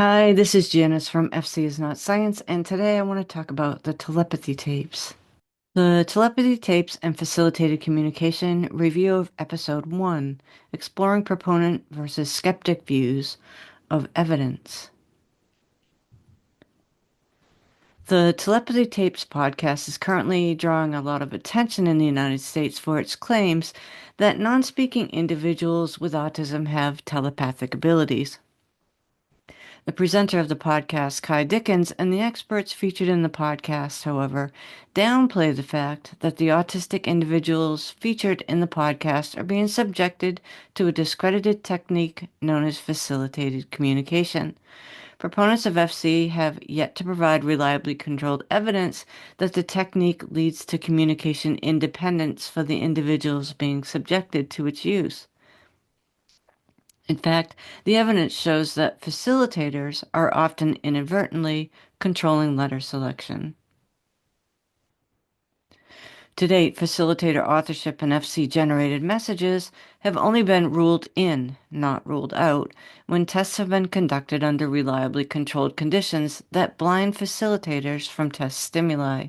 Hi, this is Janice from FC is Not Science, and today I want to talk about the telepathy tapes. The telepathy tapes and facilitated communication review of episode 1, exploring proponent versus skeptic views of evidence. The Telepathy Tapes podcast is currently drawing a lot of attention in the United States for its claims that non-speaking individuals with autism have telepathic abilities. The presenter of the podcast, Kai Dickens, and the experts featured in the podcast, however, downplay the fact that the autistic individuals featured in the podcast are being subjected to a discredited technique known as facilitated communication. Proponents of FC have yet to provide reliably controlled evidence that the technique leads to communication independence for the individuals being subjected to its use. In fact, the evidence shows that facilitators are often inadvertently controlling letter selection. To date, facilitator authorship and FC-generated messages have only been ruled in, not ruled out, when tests have been conducted under reliably controlled conditions that blind facilitators from test stimuli.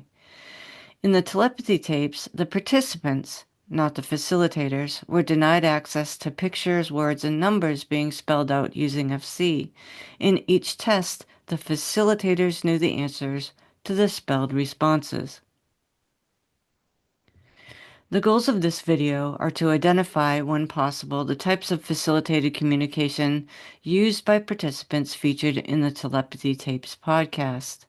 In the telepathy tapes, the participants, not the facilitators, were denied access to pictures, words, and numbers being spelled out using FC. In each test, the facilitators knew the answers to the spelled responses. The goals of this video are to identify, when possible, the types of facilitated communication used by participants featured in the Telepathy Tapes podcast,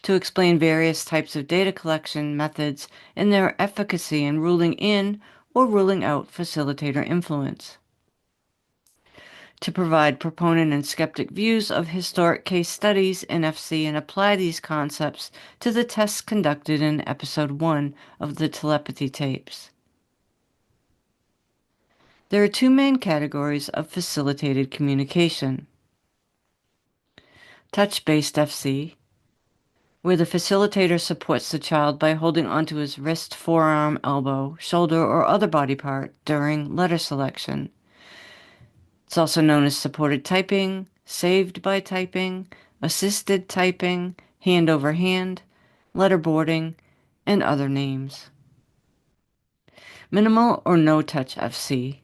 to explain various types of data collection methods and their efficacy in ruling in or ruling out facilitator influence, to provide proponent and skeptic views of historic case studies in FC and apply these concepts to the tests conducted in episode 1 of the telepathy tapes. There are two main categories of facilitated communication: touch-based FC, where the facilitator supports the child by holding onto his wrist, forearm, elbow, shoulder, or other body part during letter selection. It's also known as supported typing, saved by typing, assisted typing, hand over hand, letterboarding, and other names. Minimal or no touch FC.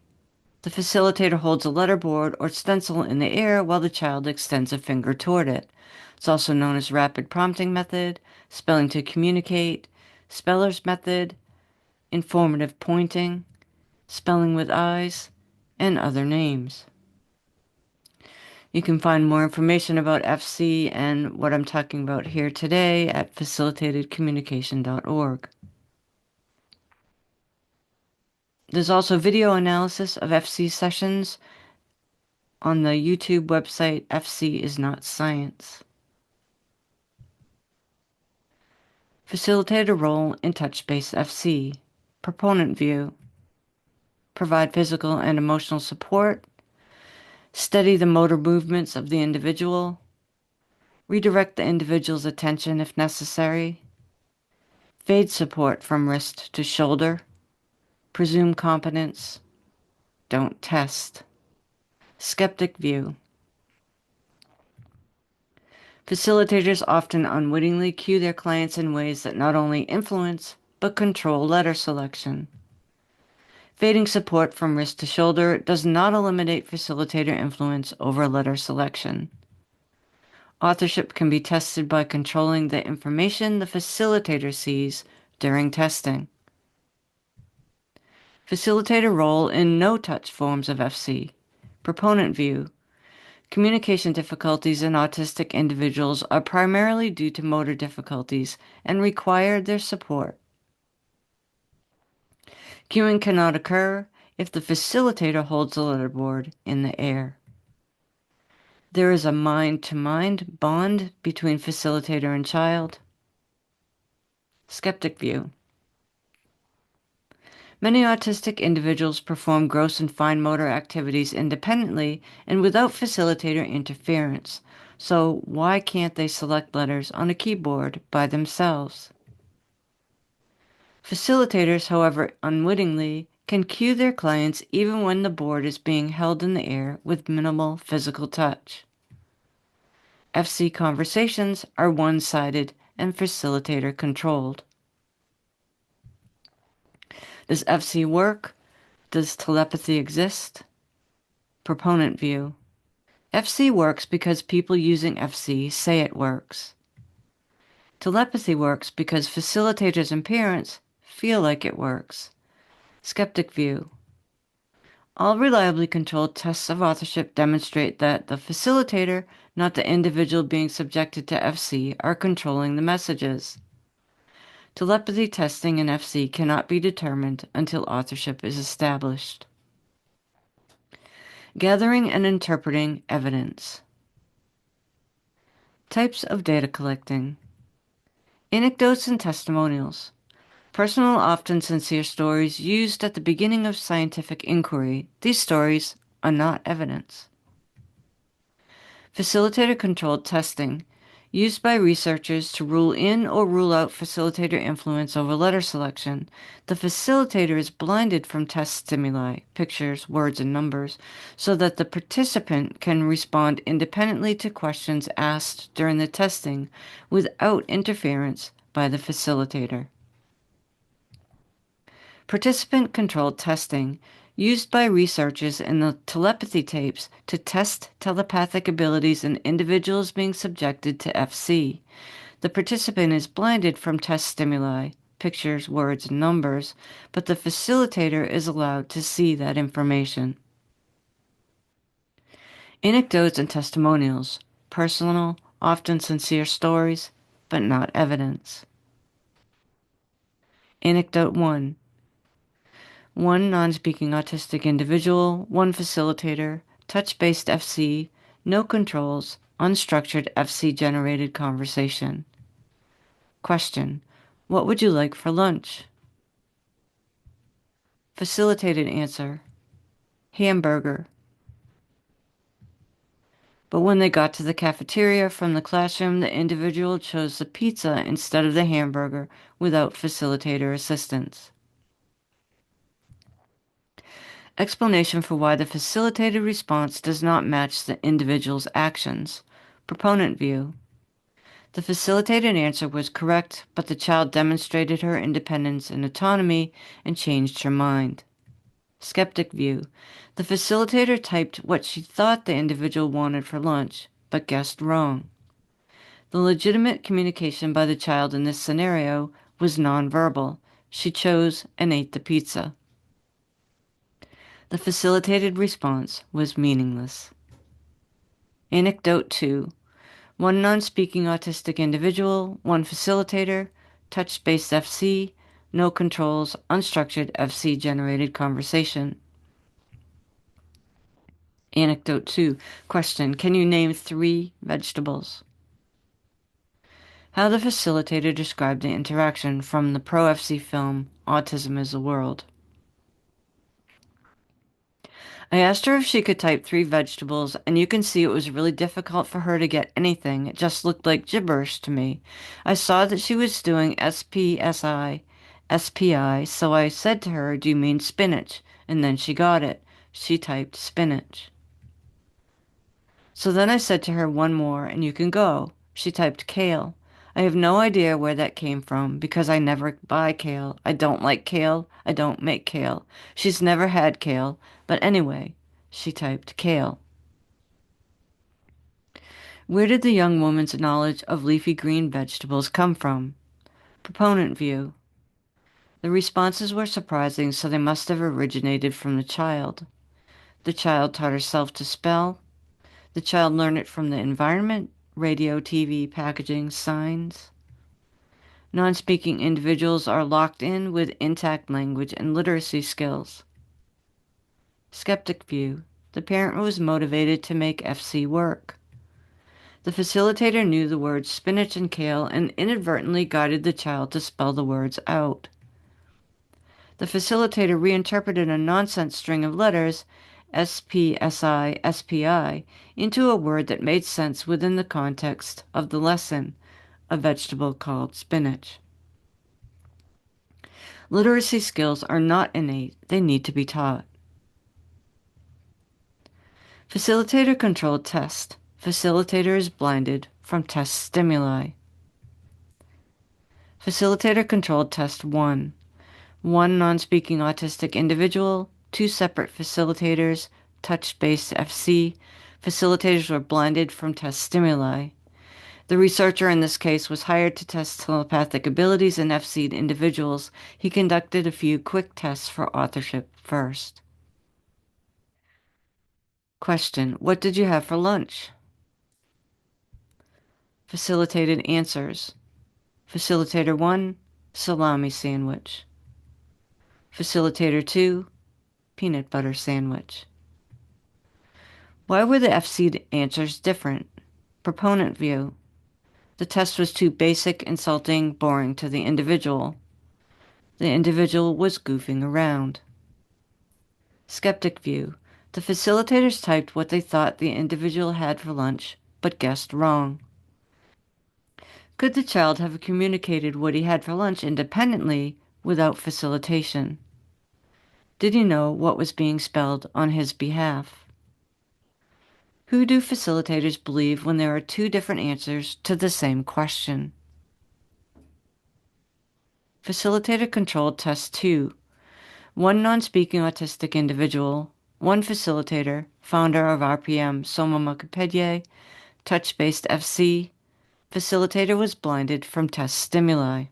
The facilitator holds a letterboard or stencil in the air while the child extends a finger toward it. It's also known as rapid prompting method, spelling to communicate, speller's method, informative pointing, spelling with eyes, and other names. You can find more information about FC and what I'm talking about here today at facilitatedcommunication.org. There's also video analysis of FC sessions on the YouTube website FC is Not Science. Facilitator role in touch-based FC. Proponent view. Provide physical and emotional support. Study the motor movements of the individual. Redirect the individual's attention if necessary. Fade support from wrist to shoulder. Presume competence. Don't test. Skeptic view. Facilitators often unwittingly cue their clients in ways that not only influence, but control letter selection. Fading support from wrist to shoulder does not eliminate facilitator influence over letter selection. Authorship can be tested by controlling the information the facilitator sees during testing. Facilitator role in no-touch forms of FC. Proponent view. Communication difficulties in autistic individuals are primarily due to motor difficulties and require their support. Cueing cannot occur if the facilitator holds the letterboard in the air. There is a mind-to-mind bond between facilitator and child. Skeptic view. Many autistic individuals perform gross and fine motor activities independently and without facilitator interference. So why can't they select letters on a keyboard by themselves? Facilitators, however, unwittingly can cue their clients even when the board is being held in the air with minimal physical touch. FC conversations are one-sided and facilitator-controlled. Does FC work? Does telepathy exist? Proponent view. FC works because people using FC say it works. Telepathy works because facilitators and parents feel like it works. Skeptic view. All reliably controlled tests of authorship demonstrate that the facilitator, not the individual being subjected to FC, are controlling the messages. Telepathy testing in FC cannot be determined until authorship is established. Gathering and interpreting evidence. Types of data collecting. Anecdotes and testimonials. Personal, often sincere stories used at the beginning of scientific inquiry. These stories are not evidence. Facilitator-controlled testing, used by researchers to rule in or rule out facilitator influence over letter selection. The facilitator is blinded from test stimuli, pictures, words, and numbers, so that the participant can respond independently to questions asked during the testing without interference by the facilitator. Participant-controlled testing, used by researchers in the telepathy tapes to test telepathic abilities in individuals being subjected to FC. The participant is blinded from test stimuli, pictures, words, and numbers, but the facilitator is allowed to see that information. Anecdotes and testimonials, personal, often sincere stories, but not evidence. Anecdote 1. One non-speaking autistic individual, one facilitator, touch-based FC, no controls, unstructured FC-generated conversation. Question: what would you like for lunch? Facilitated answer: hamburger. But when they got to the cafeteria from the classroom, the individual chose the pizza instead of the hamburger without facilitator assistance. Explanation for why the facilitated response does not match the individual's actions. Proponent view. The facilitated answer was correct, but the child demonstrated her independence and autonomy and changed her mind. Skeptic view. The facilitator typed what she thought the individual wanted for lunch, but guessed wrong. The legitimate communication by the child in this scenario was nonverbal. She chose and ate the pizza. The facilitated response was meaningless. Anecdote 2. One non-speaking autistic individual, one facilitator, touch-based FC, no controls, unstructured FC-generated conversation. Anecdote 2. Question: can you name 3 vegetables? How the facilitator described the interaction from the pro-FC film Autism is the World. I asked her if she could type 3 vegetables, and you can see it was really difficult for her to get anything. It just looked like gibberish to me. I saw that she was doing SPSI, SPI, so I said to her, "Do you mean spinach?" And then she got it. She typed spinach. So then I said to her, "One more, and you can go." She typed kale. I have no idea where that came from because I never buy kale. I don't like kale. I don't make kale. She's never had kale. But anyway, she typed kale. Where did the young woman's knowledge of leafy green vegetables come from? Proponent view. The responses were surprising, so they must have originated from the child. The child taught herself to spell. The child learned it from the environment, radio, TV, packaging, signs. Non-speaking individuals are locked in with intact language and literacy skills. Skeptic view. The parent was motivated to make FC work. The facilitator knew the words spinach and kale and inadvertently guided the child to spell the words out. The facilitator reinterpreted a nonsense string of letters, SPSI, SPI, into a word that made sense within the context of the lesson, a vegetable called spinach. Literacy skills are not innate, they need to be taught. Facilitator-controlled test. Facilitator is blinded from test stimuli. Facilitator-controlled test 1. One non-speaking autistic individual, two separate facilitators, touch-based FC. Facilitators were blinded from test stimuli. The researcher in this case was hired to test telepathic abilities in FC'd individuals. He conducted a few quick tests for authorship first. Question: what did you have for lunch? Facilitated answers. Facilitator 1, salami sandwich. Facilitator 2, peanut butter sandwich. Why were the FC answers different? Proponent view. The test was too basic, insulting, boring to the individual. The individual was goofing around. Skeptic view. The facilitators typed what they thought the individual had for lunch, but guessed wrong. Could the child have communicated what he had for lunch independently without facilitation? Did he know what was being spelled on his behalf? Who do facilitators believe when there are two different answers to the same question? Facilitator-controlled test 2. One non-speaking autistic individual, one facilitator, founder of RPM, Soma Mukapedye, touch-based FC. Facilitator was blinded from test stimuli.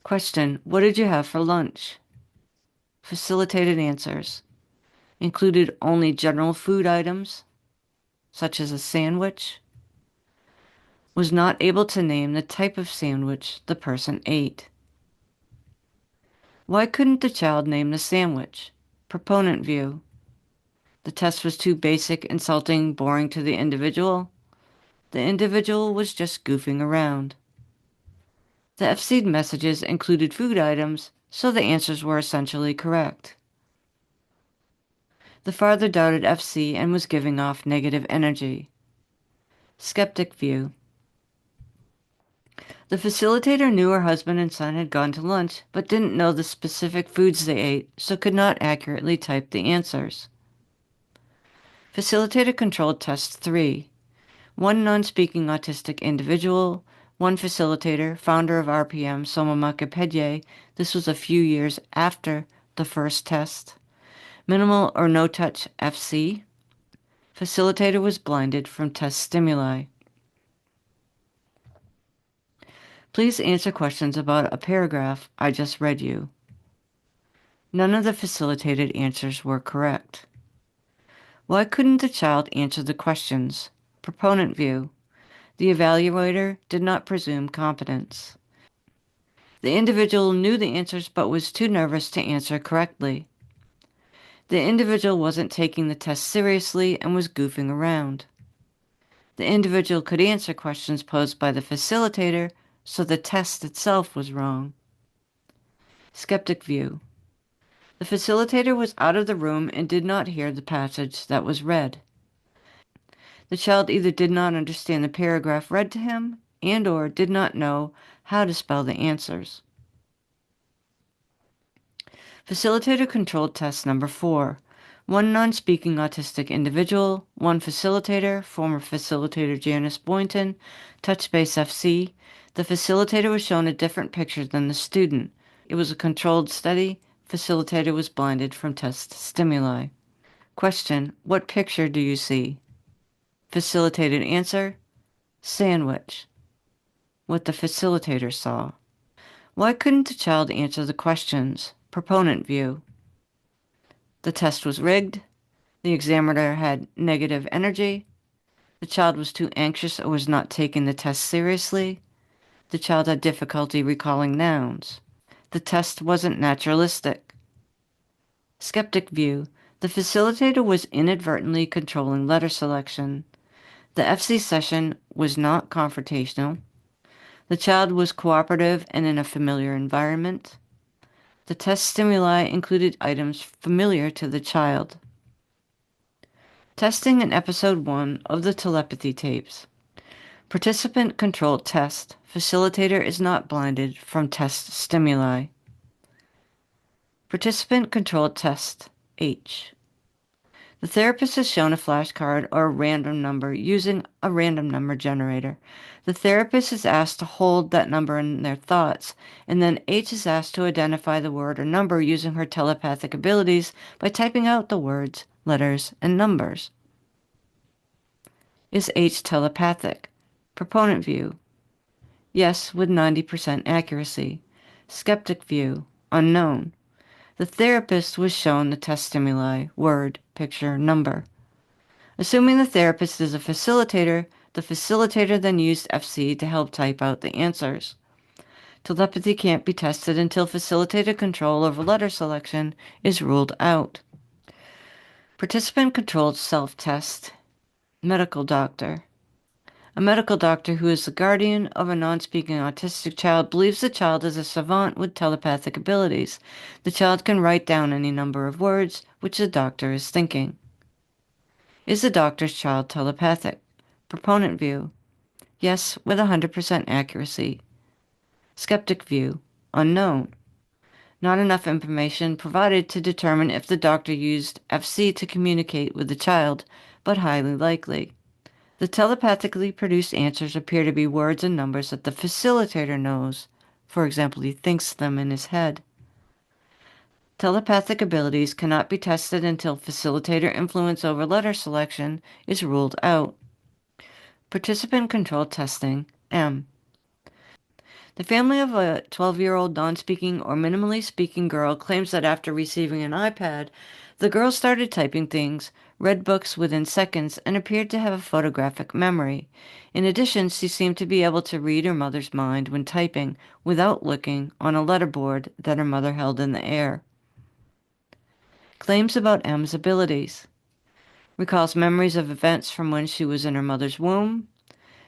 Question: what did you have for lunch? Facilitated answers. Included only general food items, such as a sandwich. Was not able to name the type of sandwich the person ate. Why couldn't the child name the sandwich? Proponent view. The test was too basic, insulting, boring to the individual. The individual was just goofing around. The FC'd messages included food items, so the answers were essentially correct. The father doubted FC and was giving off negative energy. Skeptic view. The facilitator knew her husband and son had gone to lunch, but didn't know the specific foods they ate, so could not accurately type the answers. Facilitator-controlled test 3. One non-speaking autistic individual, one facilitator, founder of RPM, Soma Mukapedye. This was a few years after the first test. Minimal or no touch FC. Facilitator was blinded from test stimuli. Please answer questions about a paragraph I just read you. None of the facilitated answers were correct. Why couldn't the child answer the questions? Proponent view. The evaluator did not presume competence. The individual knew the answers but was too nervous to answer correctly. The individual wasn't taking the test seriously and was goofing around. The individual could answer questions posed by the facilitator, so the test itself was wrong. Skeptic view. The facilitator was out of the room and did not hear the passage that was read. The child either did not understand the paragraph read to him and/or did not know how to spell the answers. Facilitator-controlled test number 4. One non-speaking autistic individual, one facilitator, former facilitator Janice Boynton, touch-based FC. The facilitator was shown a different picture than the student. It was a controlled study. Facilitator was blinded from test stimuli. Question: what picture do you see? Facilitated answer: sandwich. What the facilitator saw. Why couldn't the child answer the questions? Proponent view. The test was rigged. The examiner had negative energy. The child was too anxious or was not taking the test seriously. The child had difficulty recalling nouns. The test wasn't naturalistic. Skeptic view. The facilitator was inadvertently controlling letter selection. The FC session was not confrontational. The child was cooperative and in a familiar environment. The test stimuli included items familiar to the child. Testing in Episode 1 of the Telepathy Tapes. Participant-controlled test. Facilitator is not blinded from test stimuli. Participant-controlled test H. The therapist is shown a flashcard or a random number using a random number generator. The therapist is asked to hold that number in their thoughts, and then H is asked to identify the word or number using her telepathic abilities by typing out the words, letters, and numbers. Is H telepathic? Proponent view. Yes, with 90% accuracy. Skeptic view. Unknown. The therapist was shown the test stimuli, word, picture, number. Assuming the therapist is a facilitator, the facilitator then used FC to help type out the answers. Telepathy can't be tested until facilitator control over letter selection is ruled out. Participant-controlled self-test. Medical doctor. A medical doctor who is the guardian of a non-speaking autistic child believes the child is a savant with telepathic abilities. The child can write down any number of words which the doctor is thinking. Is the doctor's child telepathic? Proponent view. Yes, with 100% accuracy. Skeptic view. Unknown. Not enough information provided to determine if the doctor used FC to communicate with the child, but highly likely. The telepathically produced answers appear to be words and numbers that the facilitator knows. For example, he thinks them in his head. Telepathic abilities cannot be tested until facilitator influence over letter selection is ruled out. Participant-controlled testing, M. The family of a 12-year-old non-speaking or minimally speaking girl claims that after receiving an iPad, the girl started typing things, read books within seconds, and appeared to have a photographic memory. In addition, she seemed to be able to read her mother's mind when typing without looking on a letterboard that her mother held in the air. Claims about M's abilities. Recalls memories of events from when she was in her mother's womb.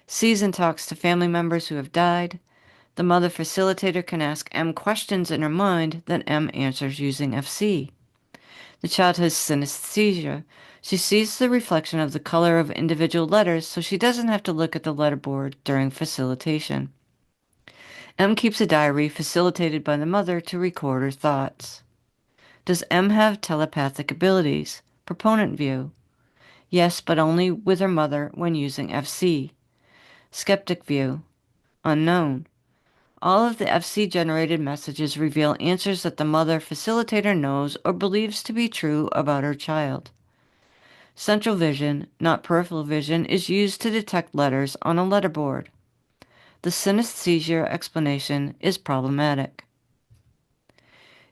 Sees and talks to family members who have died. The mother facilitator can ask M questions in her mind that M answers using FC. The child has synesthesia. She sees the reflection of the color of individual letters, so she doesn't have to look at the letterboard during facilitation. M keeps a diary facilitated by the mother to record her thoughts. Does M have telepathic abilities? Proponent view. Yes, but only with her mother when using FC. Skeptic view. Unknown. All of the FC-generated messages reveal answers that the mother facilitator knows or believes to be true about her child. Central vision, not peripheral vision, is used to detect letters on a letterboard. The synesthesia explanation is problematic.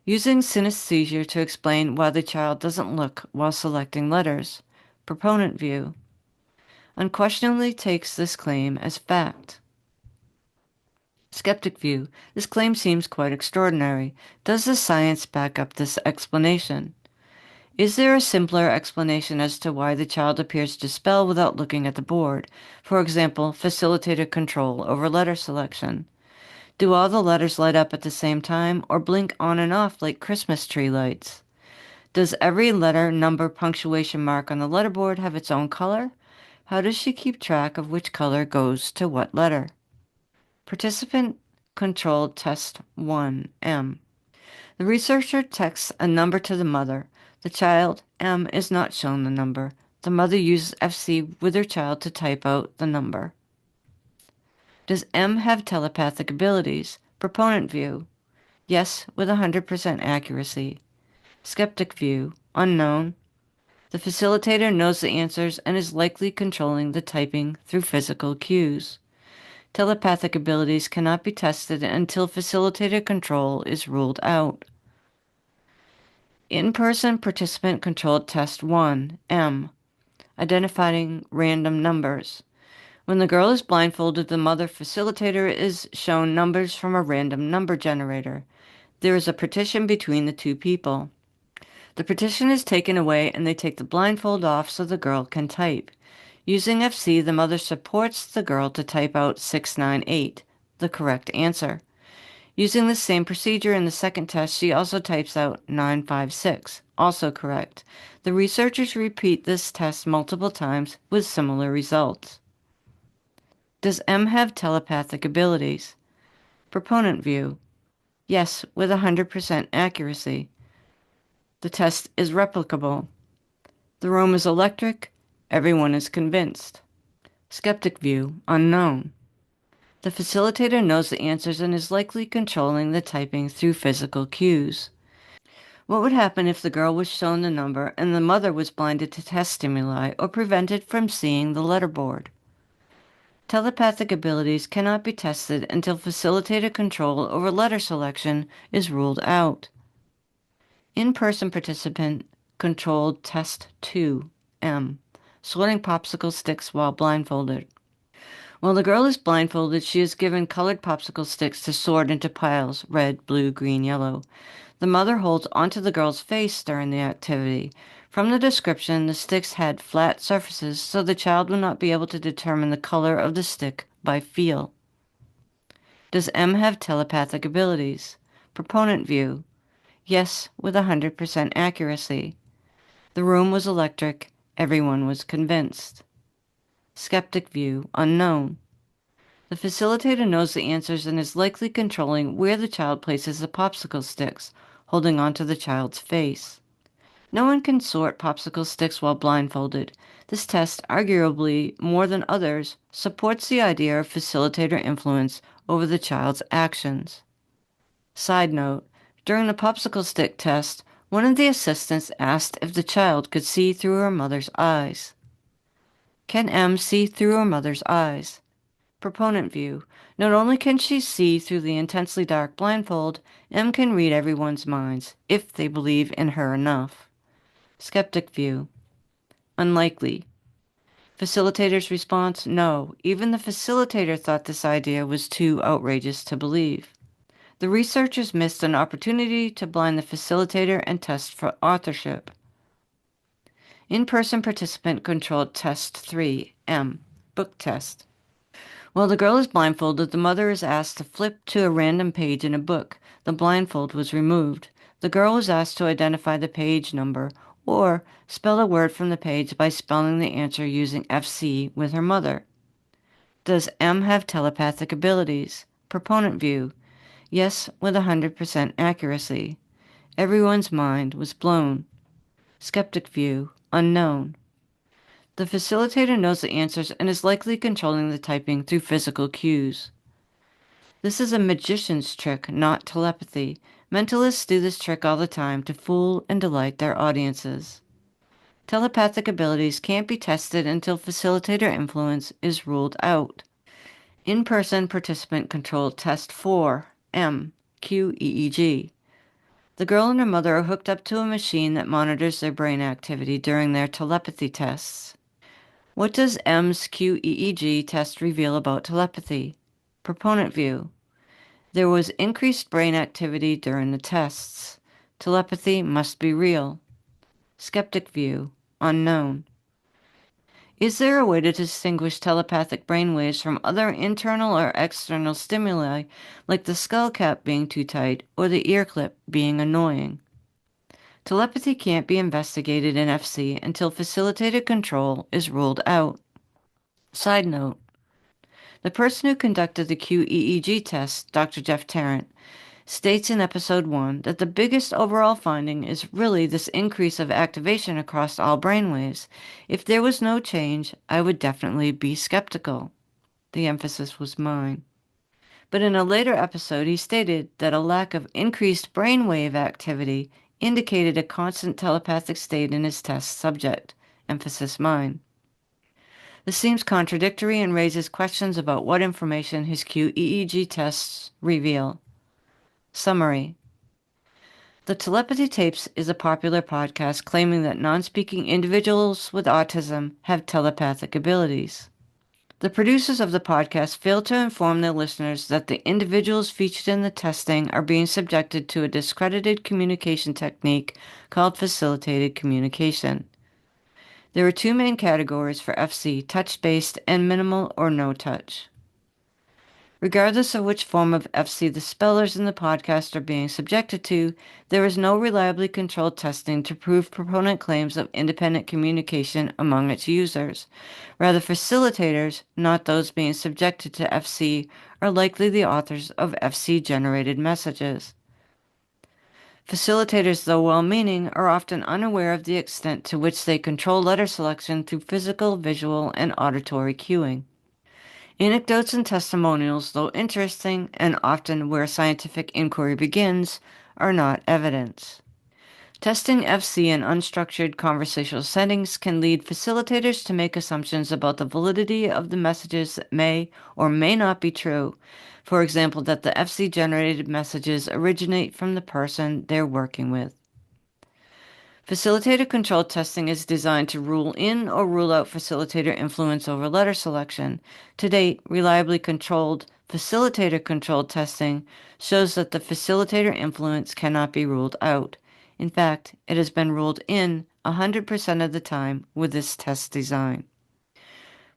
Using synesthesia to explain why the child doesn't look while selecting letters. Proponent view. Unquestionably takes this claim as fact. Skeptic view. This claim seems quite extraordinary. Does the science back up this explanation? Is there a simpler explanation as to why the child appears to spell without looking at the board? For example, facilitator control over letter selection. Do all the letters light up at the same time or blink on and off like Christmas tree lights? Does every letter, number, punctuation mark on the letterboard have its own color? How does she keep track of which color goes to what letter? Participant-controlled test 1, M. The researcher texts a number to the mother. The child, M, is not shown the number. The mother uses FC with her child to type out the number. Does M have telepathic abilities? Proponent view. Yes, with 100% accuracy. Skeptic view. Unknown. The facilitator knows the answers and is likely controlling the typing through physical cues. Telepathic abilities cannot be tested until facilitator control is ruled out. In-person participant-controlled test 1, M. Identifying random numbers. When the girl is blindfolded, the mother facilitator is shown numbers from a random number generator. There is a partition between the two people. The partition is taken away and they take the blindfold off so the girl can type. Using FC, the mother supports the girl to type out 698, the correct answer. Using the same procedure in the second test, she also types out 956, also correct. The researchers repeat this test multiple times with similar results. Does M have telepathic abilities? Proponent view. Yes, with 100% accuracy. The test is replicable. The room is electric. Everyone is convinced. Skeptic view, unknown. The facilitator knows the answers and is likely controlling the typing through physical cues. What would happen if the girl was shown the number and the mother was blinded to test stimuli or prevented from seeing the letterboard? Telepathic abilities cannot be tested until facilitator control over letter selection is ruled out. In-person participant controlled test 2M, sorting popsicle sticks while blindfolded. While the girl is blindfolded, she is given colored popsicle sticks to sort into piles, red, blue, green, yellow. The mother holds onto the girl's face during the activity. From the description, the sticks had flat surfaces, so the child would not be able to determine the color of the stick by feel. Does M have telepathic abilities? Proponent view. Yes, with 100% accuracy. The room was electric. Everyone was convinced. Skeptic view, unknown. The facilitator knows the answers and is likely controlling where the child places the popsicle sticks, holding onto the child's face. No one can sort popsicle sticks while blindfolded. This test, arguably more than others, supports the idea of facilitator influence over the child's actions. Side note, during the popsicle stick test, one of the assistants asked if the child could see through her mother's eyes. Can M see through her mother's eyes? Proponent view. Not only can she see through the intensely dark blindfold, M can read everyone's minds, if they believe in her enough. Skeptic view. Unlikely. Facilitator's response, no. Even the facilitator thought this idea was too outrageous to believe. The researchers missed an opportunity to blind the facilitator and test for authorship. In-person participant controlled test 3M, book test. While the girl is blindfolded, the mother is asked to flip to a random page in a book. The blindfold was removed. The girl was asked to identify the page number or spell a word from the page by spelling the answer using FC with her mother. Does M have telepathic abilities? Proponent view. Yes, with 100% accuracy. Everyone's mind was blown. Skeptic view, unknown. The facilitator knows the answers and is likely controlling the typing through physical cues. This is a magician's trick, not telepathy. Mentalists do this trick all the time to fool and delight their audiences. Telepathic abilities can't be tested until facilitator influence is ruled out. In-person participant controlled test 4M, Q-EEG. The girl and her mother are hooked up to a machine that monitors their brain activity during their telepathy tests. What does M's Q-EEG test reveal about telepathy? Proponent view. There was increased brain activity during the tests. Telepathy must be real. Skeptic view. Unknown. Is there a way to distinguish telepathic brainwaves from other internal or external stimuli, like the skull cap being too tight or the ear clip being annoying? Telepathy can't be investigated in FC until facilitated control is ruled out. Side note. The person who conducted the Q-EEG test, Dr. Jeff Tarrant, states in episode 1 that the biggest overall finding is really this increase of activation across all brainwaves. If there was no change, I would definitely be skeptical. The emphasis was mine. But in a later episode, he stated that a lack of increased brainwave activity indicated a constant telepathic state in his test subject. Emphasis mine. This seems contradictory and raises questions about what information his Q-EEG tests reveal. Summary. The Telepathy Tapes is a popular podcast claiming that non-speaking individuals with autism have telepathic abilities. The producers of the podcast fail to inform their listeners that the individuals featured in the testing are being subjected to a discredited communication technique called facilitated communication. There are two main categories for FC, touch-based and minimal or no touch. Regardless of which form of FC the spellers in the podcast are being subjected to, there is no reliably controlled testing to prove proponent claims of independent communication among its users. Rather, facilitators, not those being subjected to FC, are likely the authors of FC-generated messages. Facilitators, though well-meaning, are often unaware of the extent to which they control letter selection through physical, visual, and auditory cueing. Anecdotes and testimonials, though interesting and often where scientific inquiry begins, are not evidence. Testing FC in unstructured conversational settings can lead facilitators to make assumptions about the validity of the messages that may or may not be true. For example, that the FC-generated messages originate from the person they're working with. Facilitator-controlled testing is designed to rule in or rule out facilitator influence over letter selection. To date, reliably controlled facilitator-controlled testing shows that the facilitator influence cannot be ruled out. In fact, it has been ruled in 100% of the time with this test design.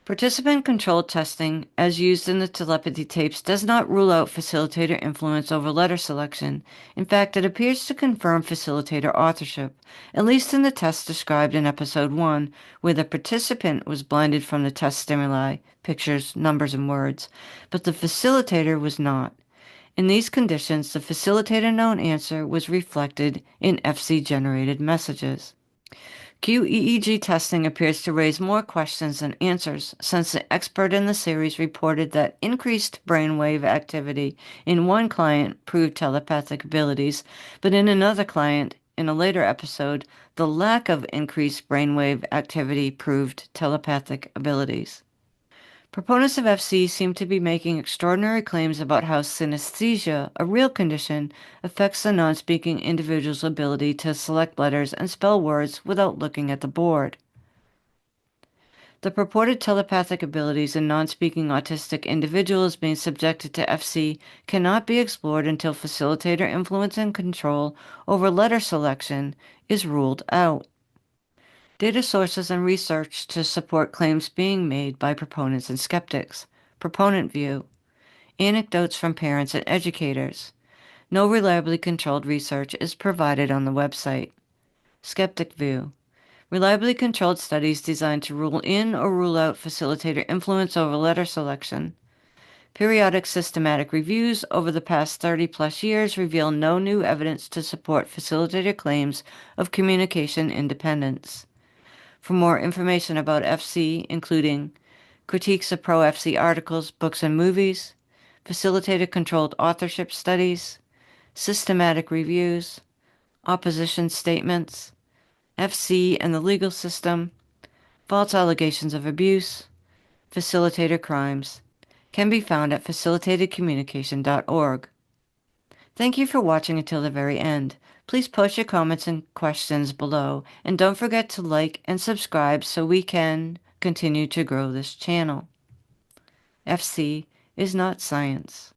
Participant-controlled testing, as used in the telepathy tapes, does not rule out facilitator influence over letter selection. In fact, it appears to confirm facilitator authorship, at least in the test described in Episode 1, where the participant was blinded from the test stimuli, pictures, numbers, and words, but the facilitator was not. In these conditions, the facilitator-known answer was reflected in FC-generated messages. Q-EEG testing appears to raise more questions than answers, since the expert in the series reported that increased brainwave activity in one client proved telepathic abilities, but in another client, in a later episode, the lack of increased brainwave activity proved telepathic abilities. Proponents of FC seem to be making extraordinary claims about how synesthesia, a real condition, affects the non-speaking individual's ability to select letters and spell words without looking at the board. The purported telepathic abilities in non-speaking autistic individuals being subjected to FC cannot be explored until facilitator influence and control over letter selection is ruled out. Data sources and research to support claims being made by proponents and skeptics. Proponent view. Anecdotes from parents and educators. No reliably controlled research is provided on the website. Skeptic view. Reliably controlled studies designed to rule in or rule out facilitator influence over letter selection. Periodic systematic reviews over the past 30-plus years reveal no new evidence to support facilitator claims of communication independence. For more information about FC, including critiques of pro-FC articles, books, and movies, facilitator-controlled authorship studies, systematic reviews, opposition statements, FC and the legal system, false allegations of abuse, facilitator crimes, can be found at facilitatedcommunication.org. Thank you for watching until the very end. Please post your comments and questions below, and don't forget to like and subscribe so we can continue to grow this channel. FC is not science.